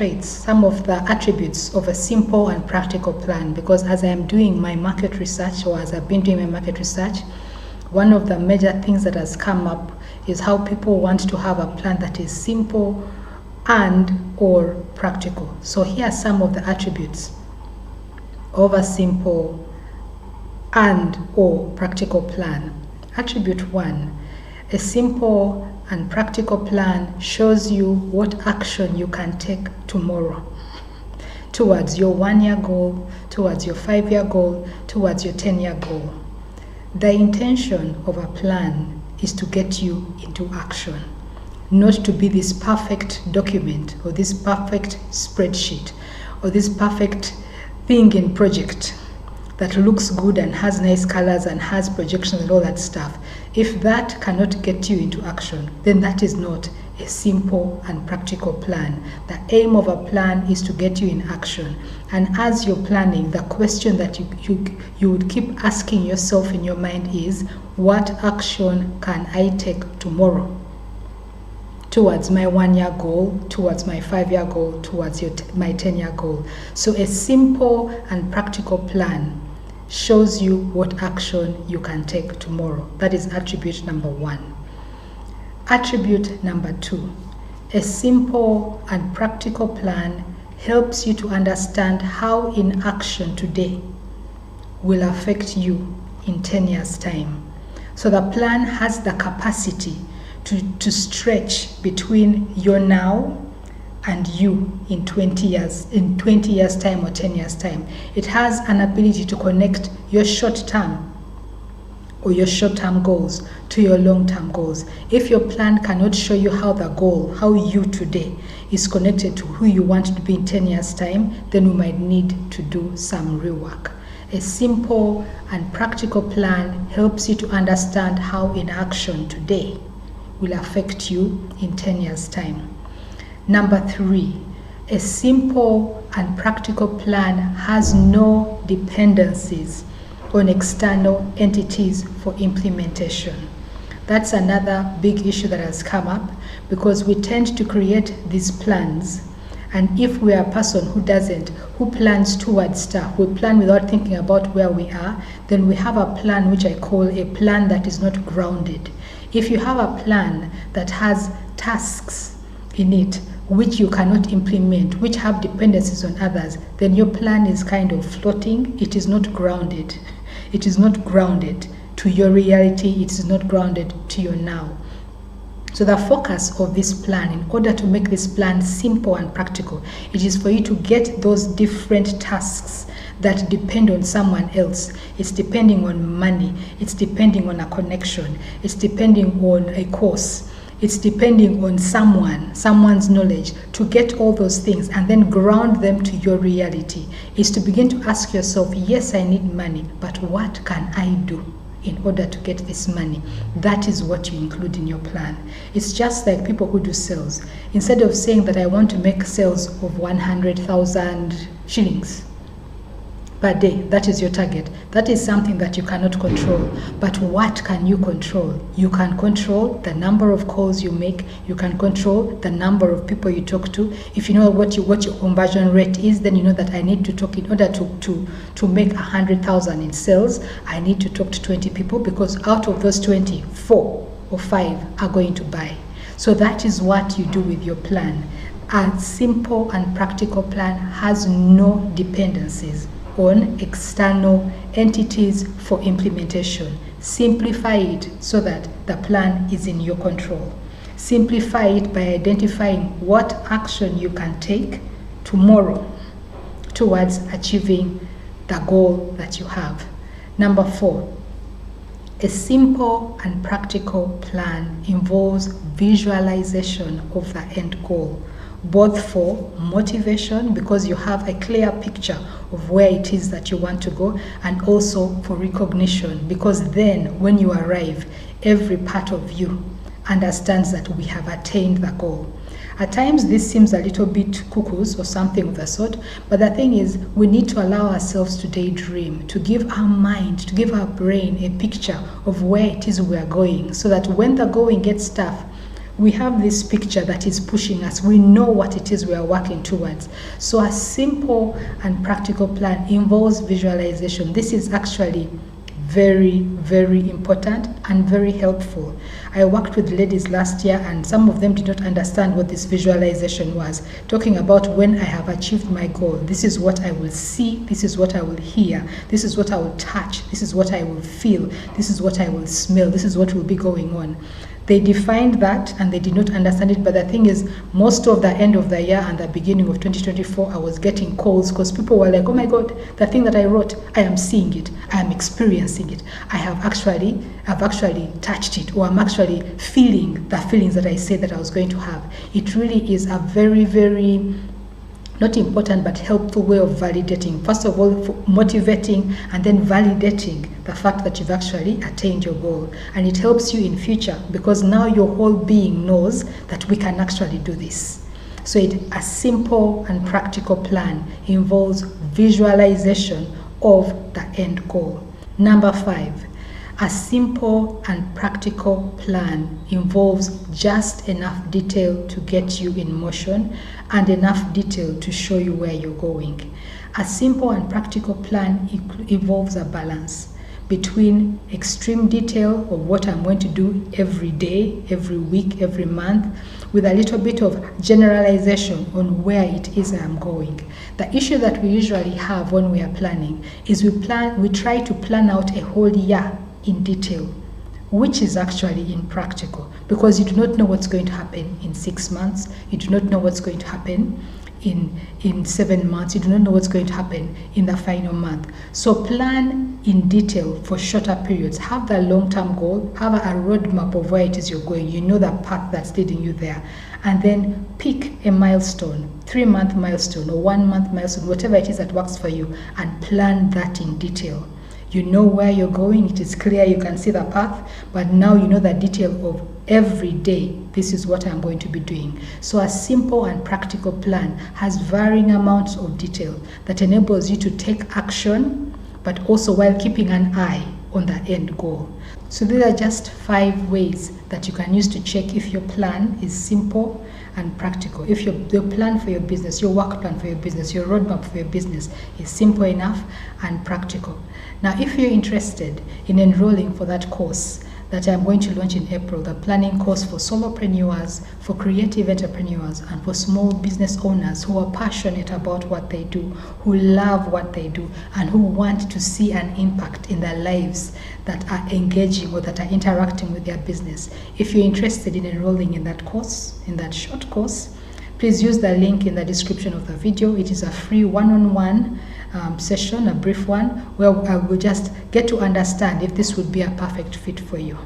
traits, some of the attributes of a simple and practical plan, because as I am doing my market research, or as I've been doing my market research, one of the major things that has come up is how people want to have a plan that is simple and or practical. So here are some of the attributes of a simple and or practical plan. Attribute 1, a simple and practical plan shows you what action you can take tomorrow towards your 1-year goal, towards your 5-year goal, towards your 10-year goal. The intention of a plan is to get you into action, not to be this perfect document or this perfect spreadsheet or this perfect thing in project that looks good and has nice colors and has projections and all that stuff. If that cannot get you into action, then that is not a simple and practical plan. The aim of a plan is to get you in action. And as you're planning, the question that you would keep asking yourself in your mind is, what action can I take tomorrow towards my 1-year goal, towards my 5-year goal, towards my 10-year goal? So a simple and practical plan shows you what action you can take tomorrow. That is attribute number 1. Attribute number 2, a simple and practical plan helps you to understand how inaction today will affect you in 10 years' time. So the plan has the capacity to stretch between your now and you in 20 years time or 10 years time. It has an ability to connect your short-term or your short-term goals to your long-term goals. If your plan cannot show you how the goal, how you today is connected to who you want to be in 10 years time, then we might need to do some rework. A simple and practical plan helps you to understand how inaction today will affect you in 10 years time. Number 3, a simple and practical plan has no dependencies on external entities for implementation. That's another big issue that has come up, because we tend to create these plans, and if we are a person who plans towards stuff, we plan without thinking about where we are, then we have a plan which I call a plan that is not grounded. If you have a plan that has tasks in it which you cannot implement, which have dependencies on others, then your plan is kind of floating. It is not grounded. It is not grounded to your reality. It is not grounded to your now. So the focus of this plan, in order to make this plan simple and practical, it is for you to get those different tasks that depend on someone else. It's depending on money. It's depending on a connection. It's depending on a course. It's depending on someone's knowledge, to get all those things and then ground them to your reality. Is to begin to ask yourself, yes, I need money, but what can I do in order to get this money? That is what you include in your plan. It's just like people who do sales. Instead of saying that I want to make sales of 100,000 shillings per day, that is your target. That is something that you cannot control. But what can you control? You can control the number of calls you make. You can control the number of people you talk to. If you know what your conversion rate is, then you know that I need to talk, in order to make 100,000 in sales, I need to talk to 20 people, because out of those 20, 4 or 5 are going to buy. So that is what you do with your plan. A simple and practical plan has no dependencies on external entities for implementation. Simplify it so that the plan is in your control. Simplify it by identifying what action you can take tomorrow towards achieving the goal that you have. Number 4, a simple and practical plan involves visualization of the end goal, both for motivation, because you have a clear picture of where it is that you want to go, and also for recognition, because then when you arrive, every part of you understands that we have attained the goal. At times this seems a little bit cuckoos or something of the sort, but the thing is, we need to allow ourselves to daydream, to give our mind, to give our brain a picture of where it is we are going, so that when the going gets tough, we have this picture that is pushing us. We know what it is we are working towards. So a simple and practical plan involves visualization. This is actually very, very important and very helpful. I worked with ladies last year, and some of them did not understand what this visualization was, talking about when I have achieved my goal, this is what I will see, this is what I will hear, this is what I will touch, this is what I will feel, this is what I will smell, this is what will be going on. They defined that and they did not understand it, but the thing is, most of the end of the year and the beginning of 2024, I was getting calls because people were like, oh my God, the thing that I wrote, I am seeing it, I am experiencing it, I've actually touched it, or I'm actually feeling the feelings that I said that I was going to have. It really is a very, very not important but helpful way of validating. First of all, motivating, and then validating the fact that you've actually attained your goal. And it helps you in future because now your whole being knows that we can actually do this. So a simple and practical plan involves visualization of the end goal. Number 5, a simple and practical plan involves just enough detail to get you in motion and enough detail to show you where you're going. A simple and practical plan involves a balance between extreme detail of what I'm going to do every day, every week, every month, with a little bit of generalization on where it is I'm going. The issue that we usually have when we are planning is we try to plan out a whole year in detail, which is actually impractical because you do not know what's going to happen in 6 months, you do not know what's going to happen in 7 months, you do not know what's going to happen in the final month. So plan in detail for shorter periods. Have the long-term goal, have a roadmap of where it is you're going, you know the path that's leading you there, and then pick a milestone, 3-month milestone or 1-month milestone, whatever it is that works for you, and plan that in detail. You know where you're going, it is clear, you can see the path, but now you know the detail of every day, this is what I'm going to be doing. So a simple and practical plan has varying amounts of detail that enables you to take action, but also while keeping an eye on the end goal. So these are just 5 ways that you can use to check if your plan is simple and practical. If your plan for your business, your work plan for your business, your roadmap for your business is simple enough and practical. Now, if you're interested in enrolling for that course that I'm going to launch in April, the planning course for solopreneurs, for creative entrepreneurs, and for small business owners who are passionate about what they do, who love what they do, and who want to see an impact in their lives that are engaging or that are interacting with their business. If you're interested in enrolling in that course, in that short course, please use the link in the description of the video. It is a free one-on-one session, a brief one, where I will just get to understand if this would be a perfect fit for you.